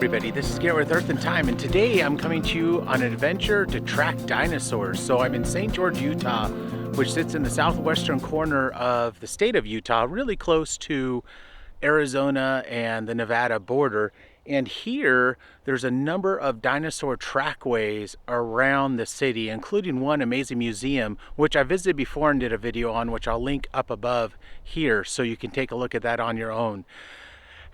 Everybody, this is Garrett with Earth and Time, and today I'm coming to you on an adventure to track dinosaurs. So I'm in St. George, Utah, which sits in the southwestern corner of the state of Utah, really close to Arizona and the Nevada border. And here there's a number of dinosaur trackways around the city, including one amazing museum, which I visited before and did a video on, which I'll link up above here so you can take a look at that on your own.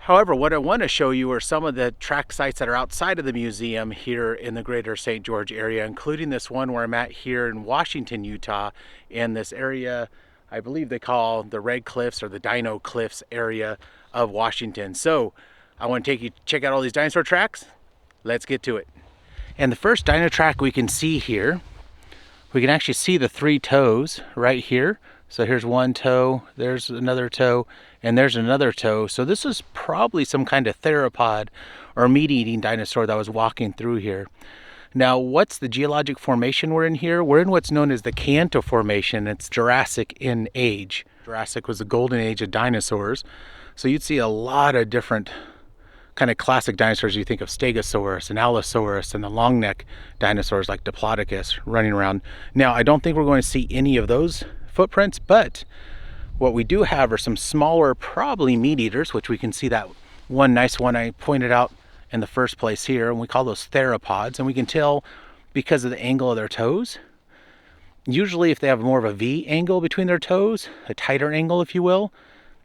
However, what I want to show you are some of the track sites that are outside of the museum here in the greater St. George area, including this one where I'm at here in Washington, Utah, in this area I believe they call the Red Cliffs or the Dino Cliffs area of Washington. So I want to take you to check out all these dinosaur tracks. Let's get to it. And the first dino track we can see here, we can actually see the three toes right here. So here's one toe, there's another toe, and there's another toe. So this is probably some kind of theropod or meat-eating dinosaur that was walking through here. Now, what's the geologic formation we're in here? We're in what's known as the Chinle Formation. It's Jurassic in age. Jurassic was the golden age of dinosaurs. So you'd see a lot of different kind of classic dinosaurs. You think of Stegosaurus and Allosaurus and the long neck dinosaurs like Diplodocus running around. Now, I don't think we're going to see any of those footprints, but what we do have are some smaller, probably meat eaters, which we can see that one nice one I pointed out in the first place here, and we call those theropods. And we can tell because of the angle of their toes. Usually if they have more of a V angle between their toes, a tighter angle if you will,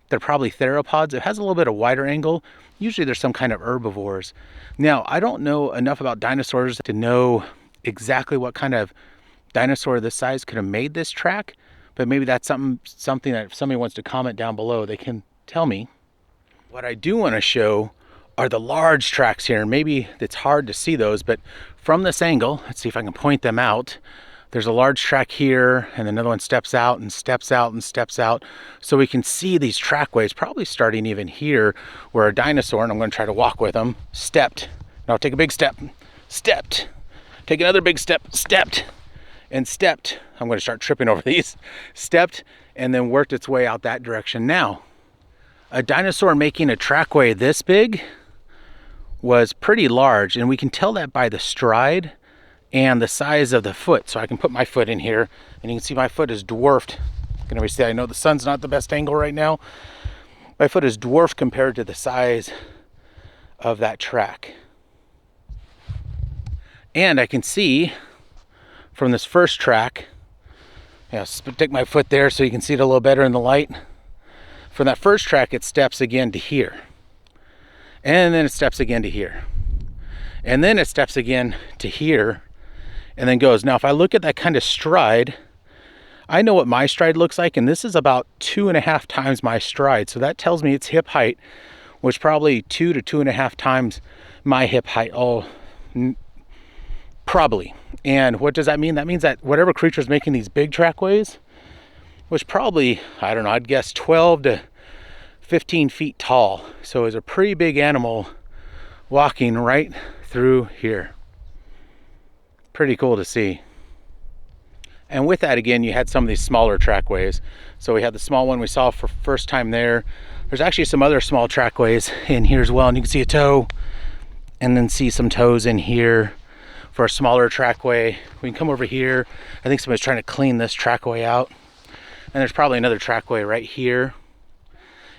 they're probably theropods. It has a little bit of wider angle. Usually there's some kind of herbivores. Now, I don't know enough about dinosaurs to know exactly what kind of dinosaur this size could have made this track, but maybe that's something that if somebody wants to comment down below, they can tell me. What I do want to show are the large tracks here. Maybe it's hard to see those, but from this angle, let's see if I can point them out. There's a large track here, and another one steps out and steps out and steps out. So we can see these trackways, probably starting even here, where a dinosaur, and I'm going to try to walk with them, stepped. Now take a big step, stepped. Take another big step, stepped, and stepped. I'm going to start tripping over these. Stepped, and then worked its way out that direction. Now, a dinosaur making a trackway this big was pretty large, and we can tell that by the stride and the size of the foot. So I can put my foot in here, and you can see my foot is dwarfed. Can everybody see? I know the sun's not the best angle right now. My foot is dwarfed compared to the size of that track. And I can see from this first track, stick my foot there so you can see it a little better in the light. From that first track, it steps again to here. And then it steps again to here. And then it steps again to here, and then goes. Now, if I look at that kind of stride, I know what my stride looks like, and this is about 2.5 times my stride. So that tells me its hip height was probably 2 to 2.5 times my hip height. Probably. And what does that mean? That means that whatever creature is making these big trackways was probably, I don't know, I'd guess 12 to 15 feet tall. So it was a pretty big animal walking right through here. Pretty cool to see. And with that, again, you had some of these smaller trackways. So we had the small one we saw for first time there. There's actually some other small trackways in here as well. And you can see a toe and then see some toes in here for a smaller trackway. We can come over here. I think somebody's trying to clean this trackway out. And there's probably another trackway right here.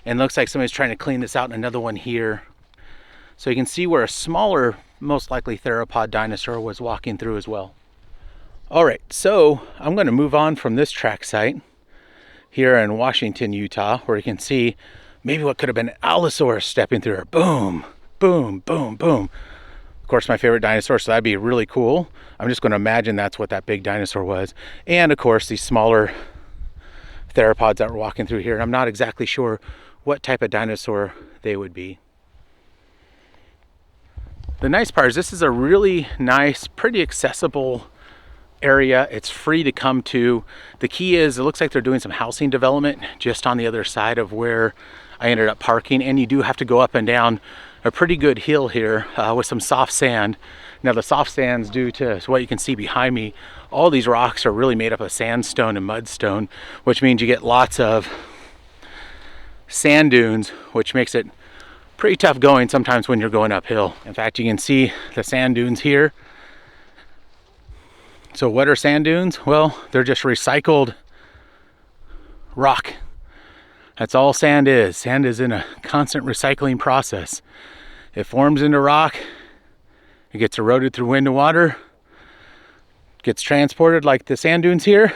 And it looks like somebody's trying to clean this out, and another one here. So you can see where a smaller, most likely theropod dinosaur was walking through as well. All right, so I'm going to move on from this track site here in Washington, Utah, where you can see maybe what could have been an Allosaurus stepping through here. Boom, boom, boom, boom. Of course, my favorite dinosaur, so that'd be really cool. I'm just going to imagine that's what that big dinosaur was. And of course, these smaller theropods that were walking through here. And I'm not exactly sure what type of dinosaur they would be. The nice part is this is a really nice, pretty accessible area. It's free to come to. The key is it looks like they're doing some housing development just on the other side of where I ended up parking. And you do have to go up and down a pretty good hill here with some soft sand. Now the soft sand's due to what you can see behind me. All these rocks are really made up of sandstone and mudstone, which means you get lots of sand dunes, which makes it pretty tough going sometimes when you're going uphill. In fact, you can see the sand dunes here. So what are sand dunes? Well, they're just recycled rock. That's all sand is. Sand is in a constant recycling process. It forms into rock, it gets eroded through wind and water, gets transported like the sand dunes here,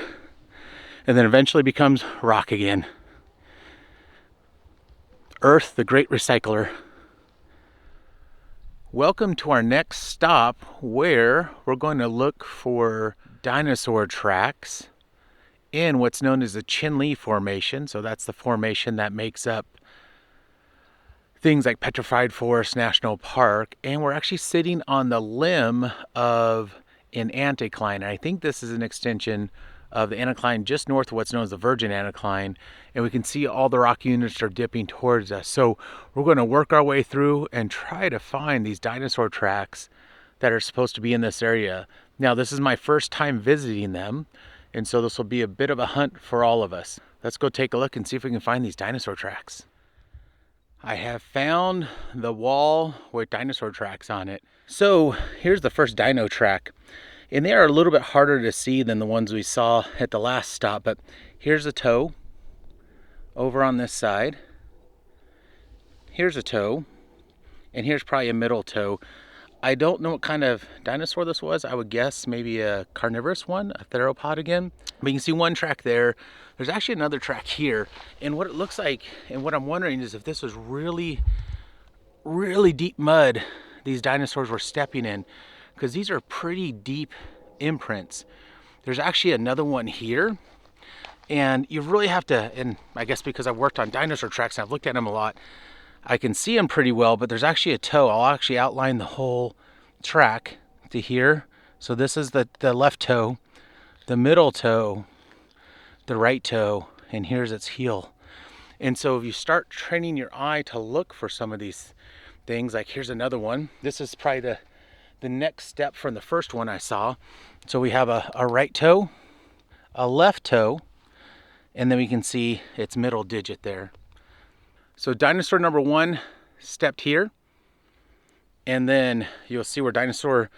and then eventually becomes rock again. Earth, the great recycler. Welcome to our next stop, where we're going to look for dinosaur tracks in what's known as the Chinle Formation. So that's the formation that makes up things like Petrified Forest National Park. And we're actually sitting on the limb of an anticline. And I think this is an extension of the anticline just north of what's known as the Virgin Anticline. And we can see all the rock units are dipping towards us. So we're going to work our way through and try to find these dinosaur tracks that are supposed to be in this area. Now, this is my first time visiting them, and so this will be a bit of a hunt for all of us. Let's go take a look and see if we can find these dinosaur tracks. I have found the wall with dinosaur tracks on it. So here's the first dino track. And they are a little bit harder to see than the ones we saw at the last stop, but here's a toe over on this side. Here's a toe, and here's probably a middle toe. I don't know what kind of dinosaur this was. I would guess maybe a carnivorous one, a theropod again. But you can see one track there. There's actually another track here. And what it looks like, and what I'm wondering is if this was really, really deep mud these dinosaurs were stepping in, because these are pretty deep imprints. There's actually another one here. And you really have to, and I guess because I've worked on dinosaur tracks and I've looked at them a lot, I can see them pretty well, but there's actually a toe. I'll actually outline the whole track to here. So this is the left toe, the middle toe, the right toe, and here's its heel. And so if you start training your eye to look for some of these things, like here's another one. This is probably the next step from the first one I saw. So we have a right toe, a left toe, and then we can see its middle digit there. So dinosaur number one stepped here, and then you'll see where dinosaur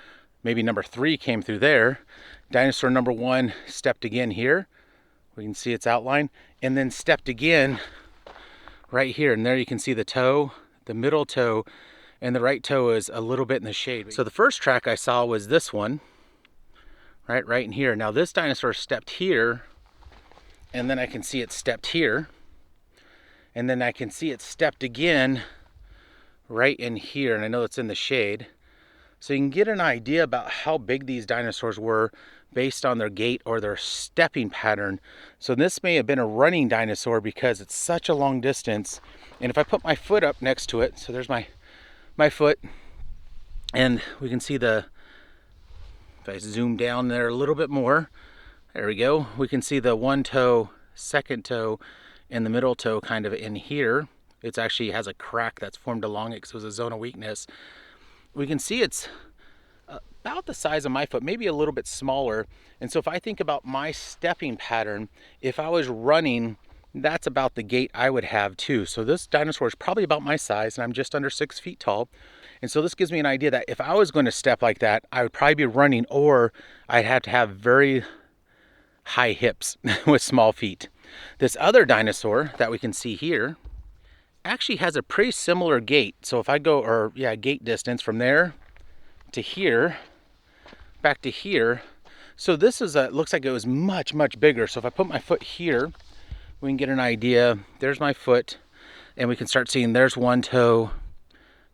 maybe number three came through there. Dinosaur number one stepped again here. We can see its outline, and then stepped again right here. And there you can see the toe, the middle toe, and the right toe is a little bit in the shade. So the first track I saw was this one, right in here. Now this dinosaur stepped here, and then I can see it stepped here. And then I can see it stepped again right in here, and I know it's in the shade. So you can get an idea about how big these dinosaurs were based on their gait or their stepping pattern. So this may have been a running dinosaur because it's such a long distance. And if I put my foot up next to it, so there's my foot, and we can see if I zoom down there a little bit more, there we go. We can see the one toe, second toe, and the middle toe kind of in here. It actually has a crack that's formed along it because it was a zone of weakness. We can see it's about the size of my foot, maybe a little bit smaller. And so if I think about my stepping pattern, if I was running, that's about the gait I would have too. So this dinosaur is probably about my size, and I'm just under 6 feet tall. And so this gives me an idea that if I was going to step like that, I would probably be running, or I'd have to have very high hips with small feet. This other dinosaur that we can see here actually has a pretty similar gait. So if I go, gait distance from there to here, back to here. So this is looks like it was much, much bigger. So if I put my foot here, we can get an idea. There's my foot, and we can start seeing there's one toe,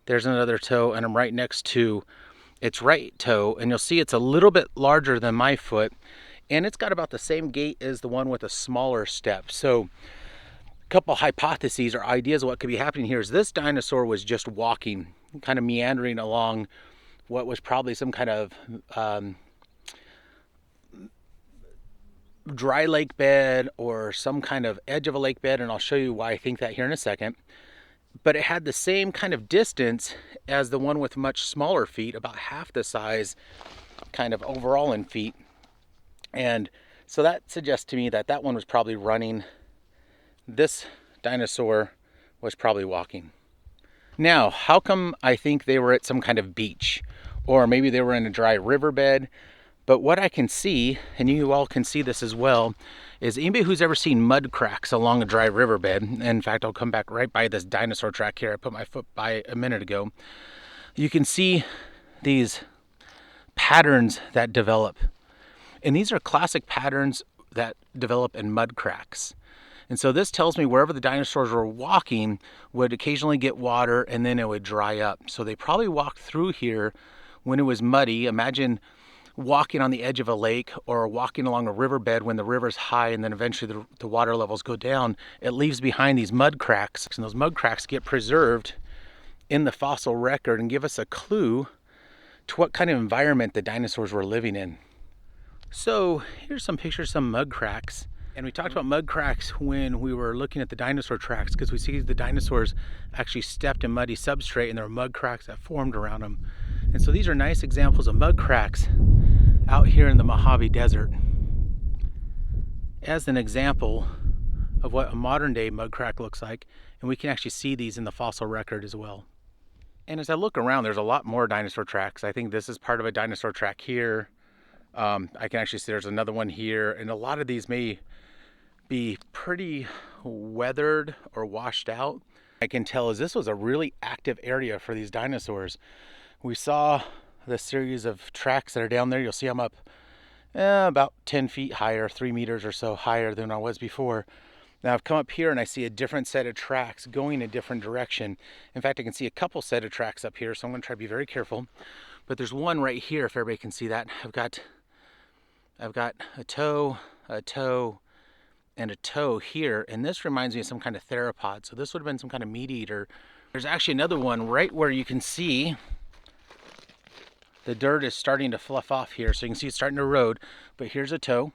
there's another toe, and I'm right next to its right toe. And you'll see it's a little bit larger than my foot. And it's got about the same gait as the one with a smaller step. So a couple hypotheses or ideas of what could be happening here is this dinosaur was just walking, kind of meandering along what was probably some kind of dry lake bed or some kind of edge of a lake bed. And I'll show you why I think that here in a second. But it had the same kind of distance as the one with much smaller feet, about half the size kind of overall in feet. And so that suggests to me that that one was probably running. This dinosaur was probably walking. Now, how come I think they were at some kind of beach? Or maybe they were in a dry riverbed. But what I can see, and you all can see this as well, is anybody who's ever seen mud cracks along a dry riverbed, and in fact, I'll come back right by this dinosaur track here I put my foot by a minute ago, you can see these patterns that develop. And these are classic patterns that develop in mud cracks. And so this tells me wherever the dinosaurs were walking would occasionally get water and then it would dry up. So they probably walked through here when it was muddy. Imagine walking on the edge of a lake or walking along a riverbed when the river's high and then eventually the water levels go down. It leaves behind these mud cracks, and those mud cracks get preserved in the fossil record and give us a clue to what kind of environment the dinosaurs were living in. So here's some pictures of some mud cracks. And we talked about mud cracks when we were looking at the dinosaur tracks, because we see the dinosaurs actually stepped in muddy substrate and there were mud cracks that formed around them. And so these are nice examples of mud cracks out here in the Mojave Desert as an example of what a modern day mud crack looks like. And we can actually see these in the fossil record as well. And as I look around, there's a lot more dinosaur tracks. I think this is part of a dinosaur track here. I can actually see there's another one here, and a lot of these may be pretty weathered or washed out. I can tell as this was a really active area for these dinosaurs. We saw the series of tracks that are down there. You'll see I'm up about 10 feet higher, 3 meters or so higher than I was before. Now I've come up here and I see a different set of tracks going a different direction. In fact, I can see a couple set of tracks up here, so I'm going to try to be very careful. But there's one right here, if everybody can see that. I've got a toe, and a toe here, and this reminds me of some kind of theropod. So this would have been some kind of meat eater. There's actually another one right where you can see the dirt is starting to fluff off here. So you can see it's starting to erode, but here's a toe.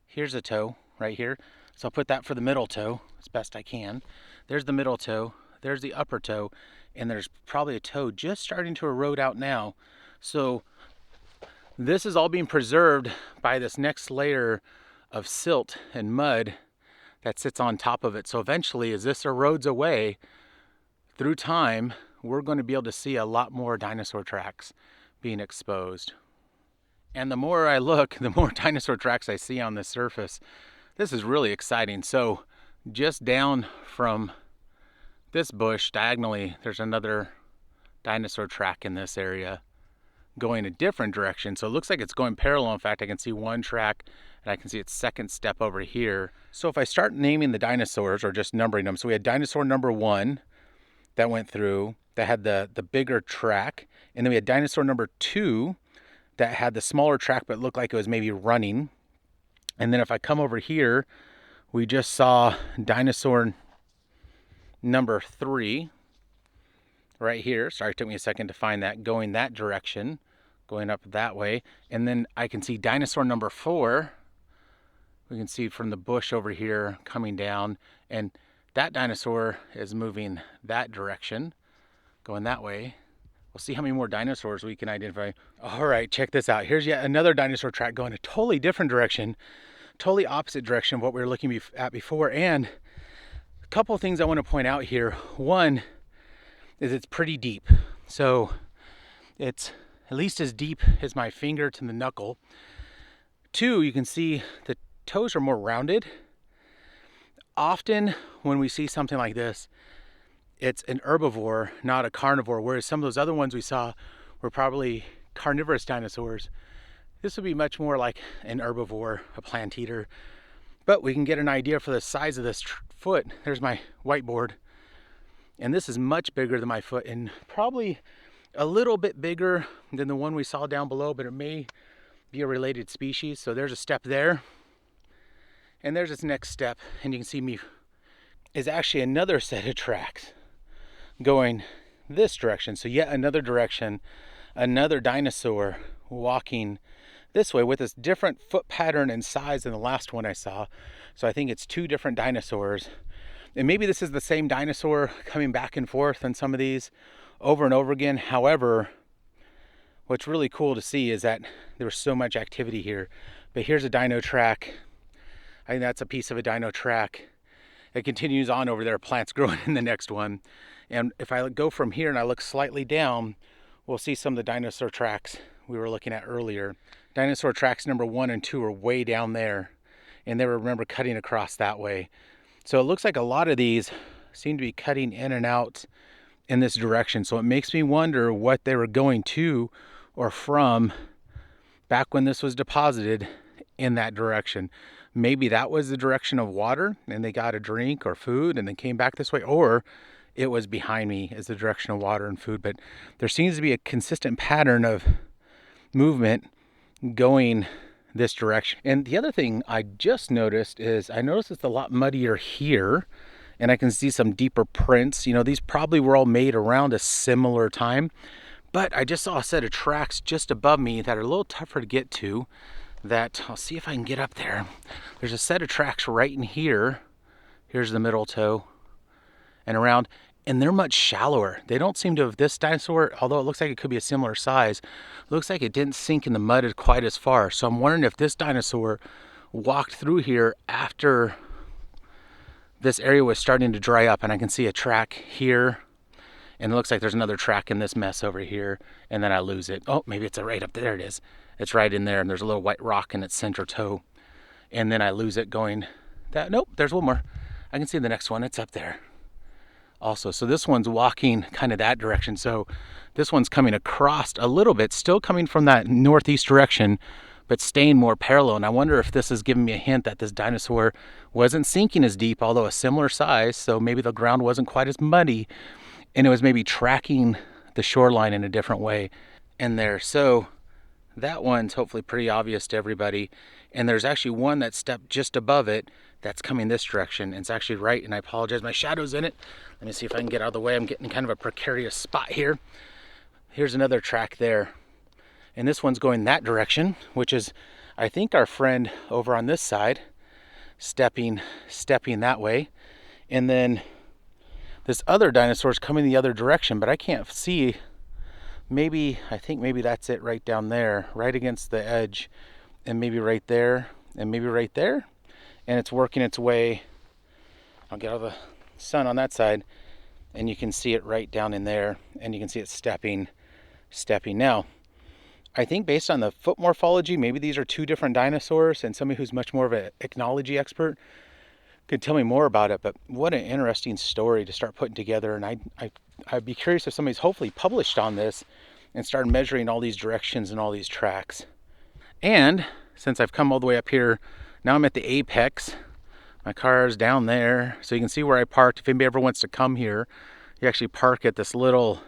Here's a toe right here. So I'll put that for the middle toe as best I can. There's the middle toe, there's the upper toe, and there's probably a toe just starting to erode out now. So this is all being preserved by this next layer of silt and mud that sits on top of it. So eventually, as this erodes away through time, we're going to be able to see a lot more dinosaur tracks being exposed. And the more I look, the more dinosaur tracks I see on the surface. This is really exciting. So just down from this bush diagonally, there's another dinosaur track in this area going a different direction. So it looks like it's going parallel. In fact, I can see one track and I can see its second step over here. So if I start naming the dinosaurs or just numbering them, so we had dinosaur number 1 that went through, that had the bigger track. And then we had dinosaur number 2 that had the smaller track but looked like it was maybe running. And then if I come over here, we just saw dinosaur number 3 right here. Sorry, it took me a second to find that, going that direction, going up that way. And then I can see dinosaur number 4. We can see from the bush over here coming down, and that dinosaur is moving that direction, going that way. We'll see how many more dinosaurs we can identify. All right, check this out. Here's yet another dinosaur track going a totally different direction, totally opposite direction of what we were looking at before. And a couple of things I want to point out here. One is it's pretty deep. So it's at least as deep as my finger to the knuckle. 2, you can see the toes are more rounded. Often when we see something like this, it's an herbivore, not a carnivore, whereas some of those other ones we saw were probably carnivorous dinosaurs. This would be much more like an herbivore, a plant eater. But we can get an idea for the size of this foot. There's my whiteboard. And this is much bigger than my foot and probably a little bit bigger than the one we saw down below, but it may be a related species. So there's a step there. And there's its next step. And you can see me is actually another set of tracks going this direction. So yet another direction, another dinosaur walking this way with this different foot pattern and size than the last one I saw. So I think it's 2 different dinosaurs. And maybe this is the same dinosaur coming back and forth on some of these over and over again. However, what's really cool to see is that there was so much activity here. But here's a dino track. I think that's a piece of a dino track. it continues on over there, plants growing in the next one. And if I go from here and I look slightly down, we'll see some of the dinosaur tracks we were looking at earlier. Dinosaur tracks number 1 and 2 are way down there, and they were, remember, cutting across that way. So it looks like a lot of these seem to be cutting in and out in this direction. So it makes me wonder what they were going to or from back when this was deposited in that direction. Maybe that was the direction of water and they got a drink or food and then came back this way, or it was behind me as the direction of water and food. But there seems to be a consistent pattern of movement going this direction. And the other thing I just noticed is I noticed it's a lot muddier here, and I can see some deeper prints. You know, these probably were all made around a similar time, but I just saw a set of tracks just above me that are a little tougher to get to, that I'll see if I can get up there. There's a set of tracks right in here. Here's the middle toe and around, and they're much shallower. They don't seem to have, this dinosaur, although it looks like it could be a similar size, looks like it didn't sink in the mud quite as far. So I'm wondering if this dinosaur walked through here after this area was starting to dry up. And I can see a track here, and it looks like there's another track in this mess over here, and then I lose it. Oh, maybe it's right up there. It is. It's right in there, and there's a little white rock in its center toe, and then I lose it going that. Nope, there's one more. I can see the next one. It's up there also. So this one's walking kind of that direction. So this one's coming across a little bit, still coming from that northeast direction, but staying more parallel. And I wonder if this is giving me a hint that this dinosaur wasn't sinking as deep, although a similar size. So maybe the ground wasn't quite as muddy, and it was maybe tracking the shoreline in a different way in there. So that one's hopefully pretty obvious to everybody. And there's actually one that stepped just above it that's coming this direction. It's actually right, and I apologize, my shadow's in it. Let me see if I can get out of the way. I'm getting kind of a precarious spot here. Here's another track there. And this one's going that direction, which is, I think, our friend over on this side, stepping that way. And then this other dinosaur's coming the other direction, but I can't see. Maybe, I think maybe that's it right down there, right against the edge, and maybe right there, and maybe right there. And it's working its way. I'll get out of the sun on that side, and you can see it right down in there, and you can see it stepping. Now, I think based on the foot morphology, maybe these are two different dinosaurs, and somebody who's much more of an ichnology expert could tell me more about it. But what an interesting story to start putting together. And I'd be curious if somebody's hopefully published on this and started measuring all these directions and all these tracks. And since I've come all the way up here, now I'm at the apex. My car is down there, so you can see where I parked. If anybody ever wants to come here, you actually park at this little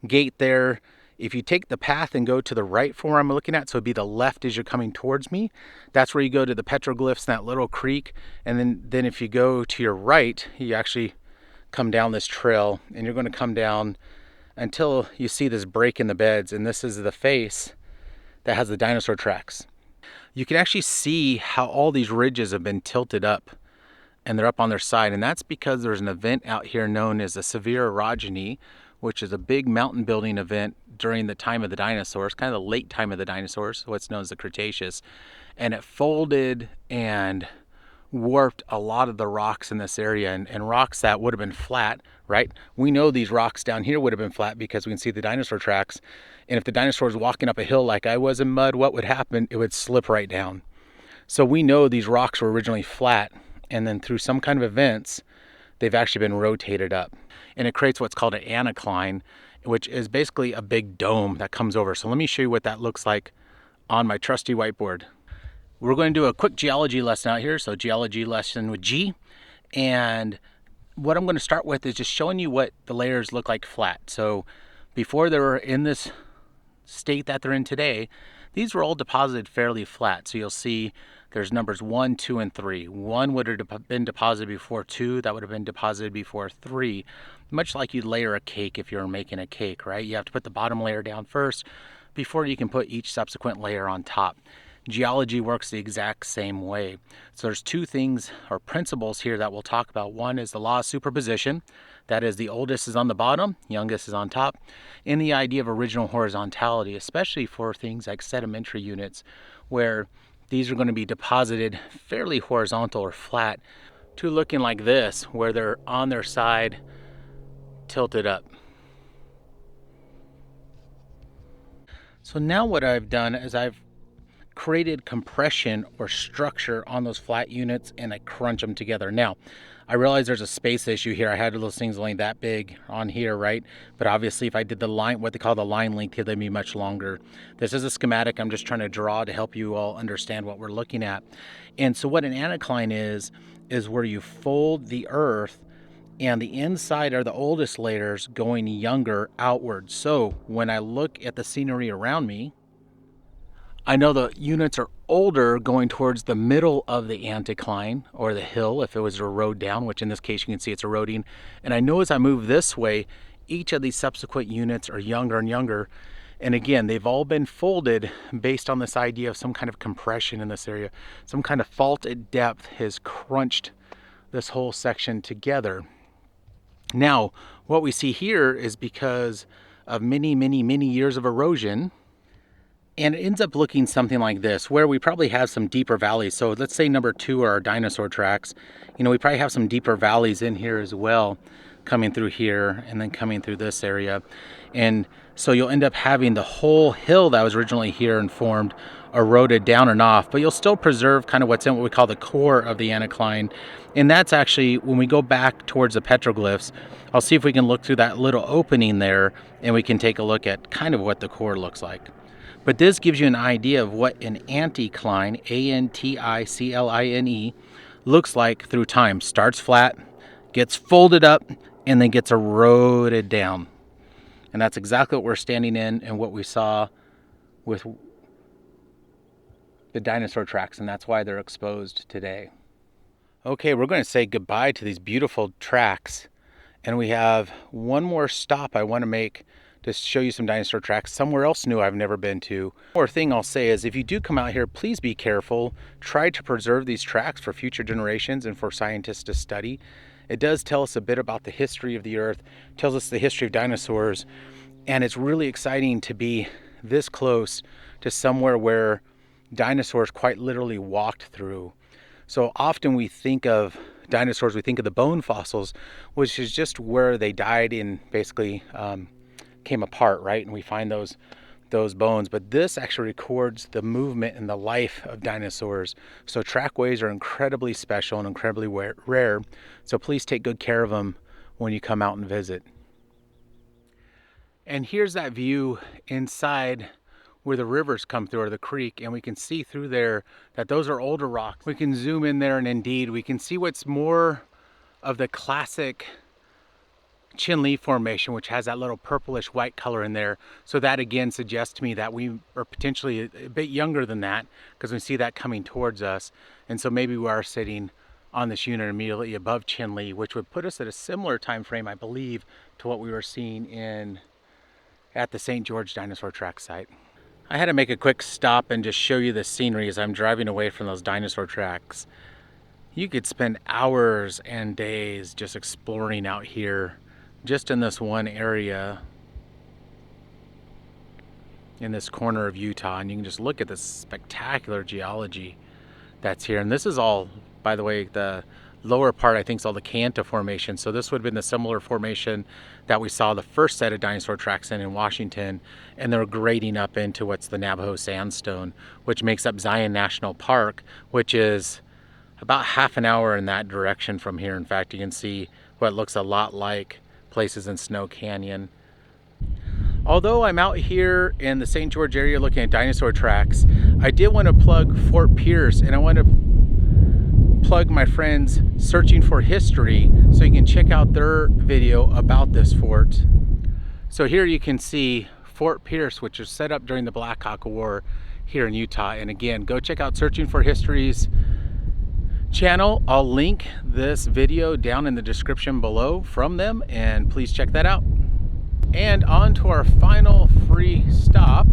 gate there. If you take the path and go to the right from where I'm looking at, so it'd be the left as you're coming towards me, that's where you go to the petroglyphs and that little creek. And then if you go to your right, you actually come down this trail, and you're going to come down until you see this break in the beds, and this is the face that has the dinosaur tracks. You can actually see how all these ridges have been tilted up, and they're up on their side, and that's because there's an event out here known as a severe orogeny, which is a big mountain building event during the time of the dinosaurs, kind of the late time of the dinosaurs, what's known as the Cretaceous. And it folded and warped a lot of the rocks in this area, and rocks that would have been flat, right? We know these rocks down here would have been flat because we can see the dinosaur tracks. And if the dinosaur was walking up a hill like I was in mud, what would happen? It would slip right down. So we know these rocks were originally flat, and then through some kind of events, they've actually been rotated up. And it creates what's called an anticline, which is basically a big dome that comes over. So let me show you what that looks like on my trusty whiteboard. We're going to do a quick geology lesson out here. So geology lesson with G. And what I'm going to start with is just showing you what the layers look like flat. So before they were in this state that they're in today, these were all deposited fairly flat. So you'll see there's numbers 1, 2, and 3. 1 would have been deposited before 2. That would have been deposited before 3. Much like you'd layer a cake if you were making a cake, right? You have to put the bottom layer down first before you can put each subsequent layer on top. Geology works the exact same way. So there's two things or principles here that we'll talk about. One is the law of superposition. That is, the oldest is on the bottom, youngest is on top. And the idea of original horizontality, especially for things like sedimentary units, where these are going to be deposited fairly horizontal or flat, to looking like this, where they're on their side tilted up. So now what I've done is I've created compression or structure on those flat units, and I crunch them together. Now, I realize there's a space issue here. I had those things only that big on here, right? But obviously if I did the line, what they call the line length here, they'd be much longer. This is a schematic I'm just trying to draw to help you all understand what we're looking at. And so what an anticline is where you fold the earth and the inside are the oldest layers going younger outward. So when I look at the scenery around me, I know the units are older going towards the middle of the anticline or the hill if it was to erode down, which in this case you can see it's eroding. And I know as I move this way, each of these subsequent units are younger and younger. And again, they've all been folded based on this idea of some kind of compression in this area. Some kind of fault at depth has crunched this whole section together. Now, what we see here is because of many, many, many years of erosion, and it ends up looking something like this, where we probably have some deeper valleys. So let's say number 2 are our dinosaur tracks. You know, we probably have some deeper valleys in here as well, coming through here and then coming through this area. And so you'll end up having the whole hill that was originally here and formed eroded down and off, but you'll still preserve kind of what's in what we call the core of the anticline. And that's actually, when we go back towards the petroglyphs, I'll see if we can look through that little opening there and we can take a look at kind of what the core looks like. But this gives you an idea of what an anticline, A-N-T-I-C-L-I-N-E, looks like through time. Starts flat, gets folded up, and then gets eroded down. And that's exactly what we're standing in and what we saw with the dinosaur tracks, and that's why they're exposed today. Okay, we're going to say goodbye to these beautiful tracks, and we have one more stop I want to make to show you some dinosaur tracks somewhere else new I've never been to. One more thing I'll say is if you do come out here, please be careful. Try to preserve these tracks for future generations and for scientists to study. It does tell us a bit about the history of the earth, tells us the history of dinosaurs, and it's really exciting to be this close to somewhere where dinosaurs quite literally walked through. So often we think of dinosaurs, we think of the bone fossils, which is just where they died and basically came apart, right? And we find those bones, but this actually records the movement and the life of dinosaurs. So trackways are incredibly special and incredibly rare. So please take good care of them when you come out and visit. And here's that view inside where the rivers come through, or the creek, and we can see through there that those are older rocks. We can zoom in there and indeed we can see what's more of the classic Chinle formation, which has that little purplish white color in there. So that again suggests to me that we are potentially a bit younger than that, because we see that coming towards us. And so maybe we are sitting on this unit immediately above Chinle, which would put us at a similar time frame, I believe, to what we were seeing at the St. George Dinosaur Track site. I had to make a quick stop and just show you the scenery as I'm driving away from those dinosaur tracks. You could spend hours and days just exploring out here, just in this one area in this corner of Utah, and you can just look at this spectacular geology that's here. And this is all, by the way, the lower part I think is all the Kayenta formation. So this would have been the similar formation that we saw the first set of dinosaur tracks in Washington, and they're grading up into what's the Navajo sandstone, which makes up Zion National Park, which is about half an hour in that direction from here. In fact, you can see what looks a lot like places in Snow Canyon. Although I'm out here in the St. George area looking at dinosaur tracks, I did want to plug Fort Pierce, and I want to plug my friends Searching for History, so you can check out their video about this fort. So here you can see Fort Pierce, which was set up during the Black Hawk War here in Utah. And again, go check out Searching for History's channel. I'll link this video down in the description below from them, and please check that out. And on to our final free stop.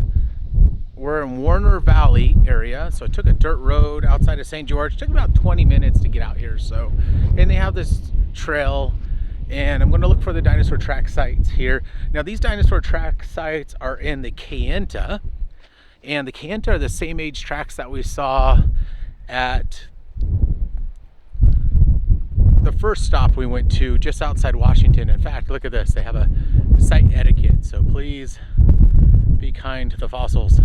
We're in Warner Valley area, so I took a dirt road outside of St. George. It took about 20 minutes to get out here. So, and they have this trail, and I'm going to look for the dinosaur track sites here. Now these dinosaur track sites are in the Kayenta, and the Kayenta are the same age tracks that we saw at the first stop we went to just outside Washington. In fact, look at this. They have a site etiquette, so please be kind to the fossils.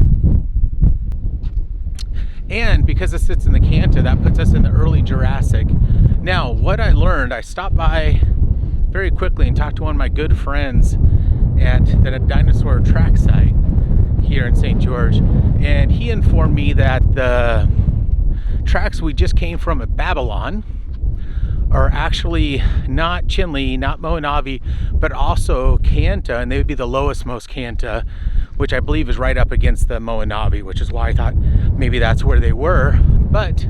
And because it sits in the Canta, that puts us in the early Jurassic. Now, what I learned, I stopped by very quickly and talked to one of my good friends at the dinosaur track site here in St. George, and he informed me that the tracks we just came from at Babylon are actually not Chinle, not Mojave, but also Canta, and they would be the lowest most Canta, which I believe is right up against the Mojave, which is why I thought maybe that's where they were. But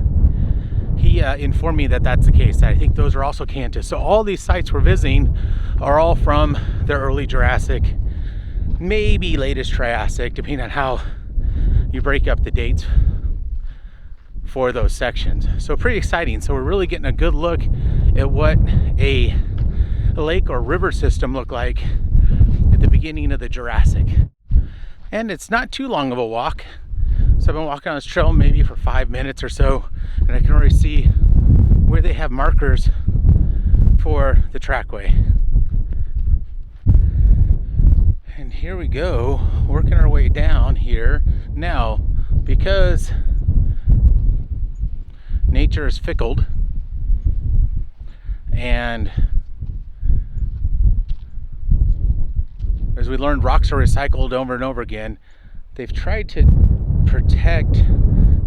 he informed me that that's the case. I think those are also Canta. So all these sites we're visiting are all from the early Jurassic, maybe latest Triassic, depending on how you break up the dates for those sections. So pretty exciting. So we're really getting a good look at what a lake or river system looked like at the beginning of the Jurassic. And it's not too long of a walk. So I've been walking on this trail maybe for 5 minutes or so, and I can already see where they have markers for the trackway. And here we go, working our way down here. Now, because nature is fickle, and as we learned, rocks are recycled over and over again. They've tried to protect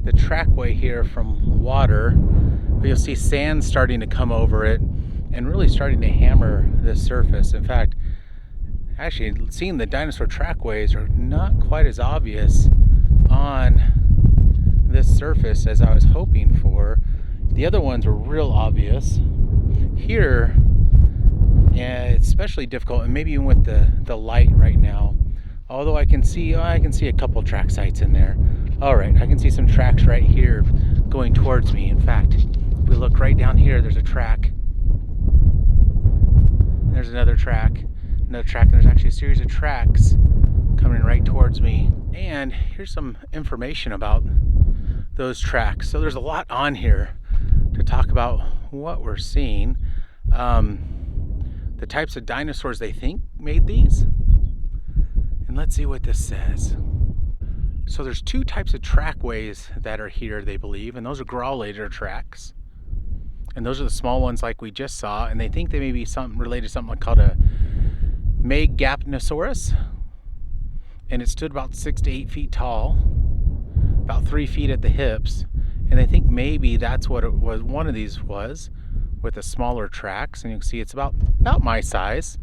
the trackway here from water, but you'll see sand starting to come over it and really starting to hammer the surface. In fact, actually seeing the dinosaur trackways are not quite as obvious on this surface as I was hoping for. The other ones were real obvious. Here, it's especially difficult, and maybe even with the light right now. Although I can see a couple track sites in there. All right, I can see some tracks right here going towards me. In fact, if we look right down here, there's a track. There's another track, and there's actually a series of tracks coming right towards me. And here's some information about those tracks. So there's a lot on here to talk about what we're seeing. The types of dinosaurs they think made these. And let's see what this says. So there's two types of trackways that are here, they believe, and those are graulator tracks. And those are the small ones like we just saw, and they think they may be something related to something called a Megaphanosaurus. And it stood about 6 to 8 feet tall, about 3 feet at the hips. And they think maybe that's what it was. One of these was with the smaller tracks, and you can see it's about my size.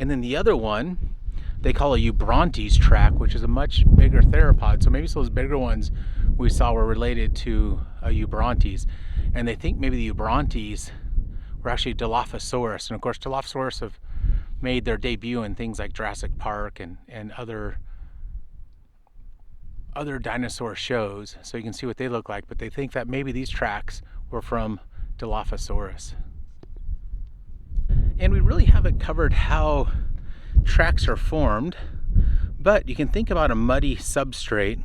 And then the other one they call a Eubrontes track, which is a much bigger theropod. So maybe some of those bigger ones we saw were related to a Eubrontes. And they think maybe the Eubrontes were actually Dilophosaurus. And of course, Dilophosaurus have made their debut in things like Jurassic Park and other dinosaur shows. So you can see what they look like. But they think that maybe these tracks were from Dilophosaurus. And we really haven't covered how tracks are formed, but you can think about a muddy substrate.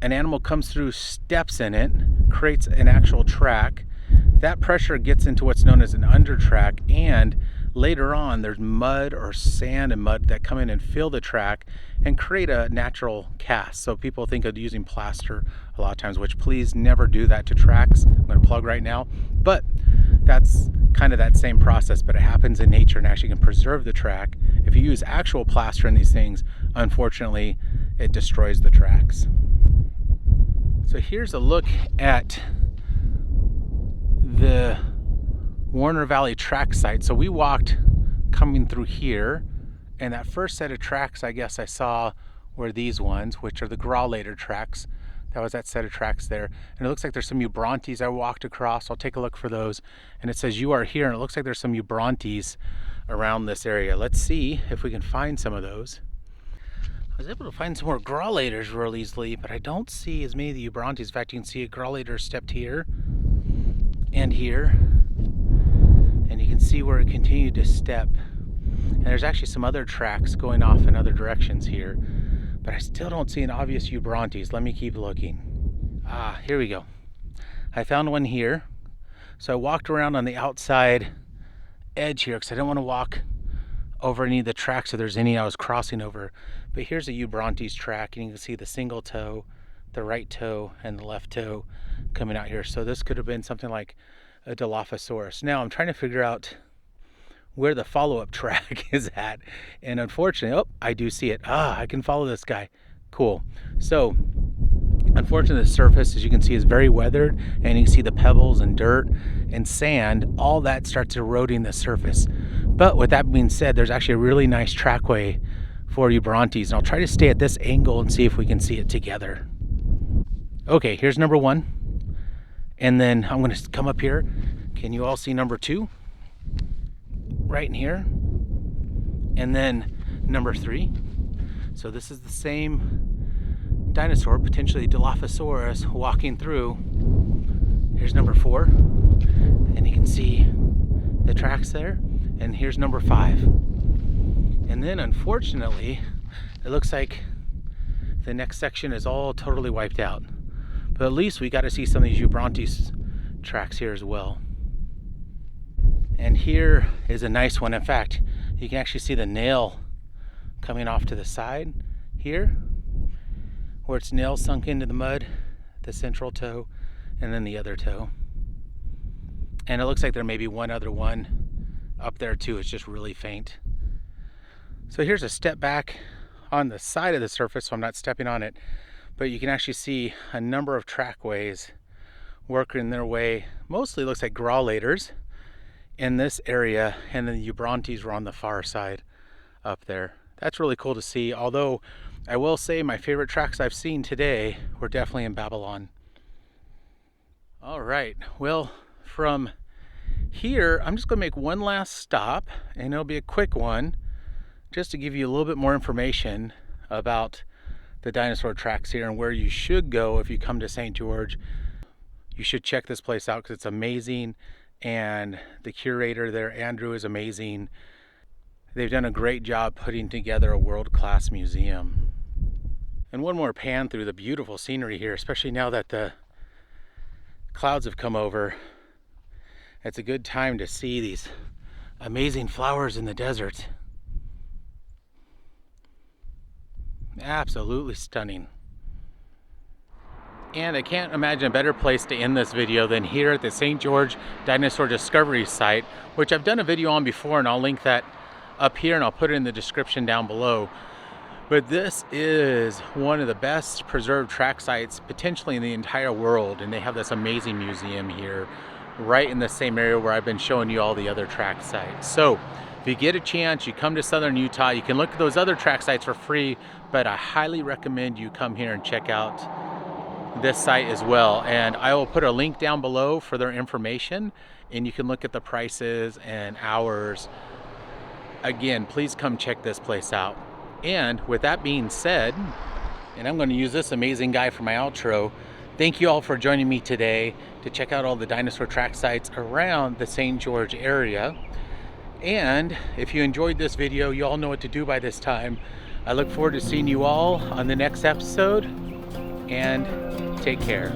An animal comes through, steps in it, creates an actual track. That pressure gets into what's known as an undertrack, and later on there's mud or sand and mud that come in and fill the track and create a natural cast. So people think of using plaster a lot of times, which please never do that to tracks. I'm going to plug right now, but that's kind of that same process, but it happens in nature and actually can preserve the track. If you use actual plaster in these things, unfortunately, it destroys the tracks. So here's a look at the Warner Valley track site. So we walked coming through here, and that first set of tracks I guess I saw were these ones, which are the graulator tracks. That was that set of tracks there. And it looks like there's some Eubrontes I walked across. I'll take a look for those. And it says you are here, and it looks like there's some Eubrontes around this area. Let's see if we can find some of those. I was able to find some more graulators real easily, but I don't see as many of the Eubrontes. In fact, you can see a graulator stepped here and here. And you can see where it continued to step. And there's actually some other tracks going off in other directions here. But I still don't see an obvious Eubrontes. Let me keep looking. Ah, here we go. I found one here. So I walked around on the outside edge here because I didn't want to walk over any of the tracks if there's any I was crossing over. But here's a Eubrontes track, and you can see the single toe, the right toe, and the left toe coming out here. So this could have been something like a Dilophosaurus. Now I'm trying to figure out where the follow-up track is at, and unfortunately, oh, I do see it. I can follow this guy. Cool. So unfortunately, the surface, as you can see, is very weathered, and you can see the pebbles and dirt and sand, all that starts eroding the surface. But with that being said, there's actually a really nice trackway for Eubrontes, and I'll try to stay at this angle and see if we can see it together. Okay, here's number 1, and then I'm going to come up here. Can you all see number 2? Right in here, and then number 3. So this is the same dinosaur, potentially Dilophosaurus, walking through. Here's number 4, and you can see the tracks there, and here's number 5. And then unfortunately, it looks like the next section is all totally wiped out. But at least we got to see some of these Eubrontes tracks here as well. And here is a nice one. In fact, you can actually see the nail coming off to the side here, where its nail sunk into the mud, the central toe, and then the other toe. And it looks like there may be one other one up there too. It's just really faint. So here's a step back on the side of the surface, so I'm not stepping on it, but you can actually see a number of trackways working their way. Mostly looks like growlators in this area, and then the Eubrontes were on the far side up there. That's really cool to see, although I will say my favorite tracks I've seen today were definitely in Babylon. All right, well, from here I'm just going to make one last stop, and it'll be a quick one just to give you a little bit more information about the dinosaur tracks here and where you should go if you come to St. George. You should check this place out because it's amazing, and the curator there, Andrew, is amazing. They've done a great job putting together a world-class museum. And one more pan through the beautiful scenery here, especially now that the clouds have come over. It's a good time to see these amazing flowers in the desert. Absolutely stunning. And I can't imagine a better place to end this video than here at the St. George Dinosaur Discovery Site, which I've done a video on before, and I'll link that up here and I'll put it in the description down below. But this is one of the best preserved track sites potentially in the entire world, and they have this amazing museum here right in the same area where I've been showing you all the other track sites. So if you get a chance, you come to southern Utah, you can look at those other track sites for free, but I highly recommend you come here and check out this site as well. And I will put a link down below for their information, and you can look at the prices and hours. Again, please come check this place out. And with that being said, and I'm going to use this amazing guy for my outro, thank you all for joining me today to check out all the dinosaur track sites around the St. George area. And if you enjoyed this video, you all know what to do by this time. I look forward to seeing you all on the next episode, and take care.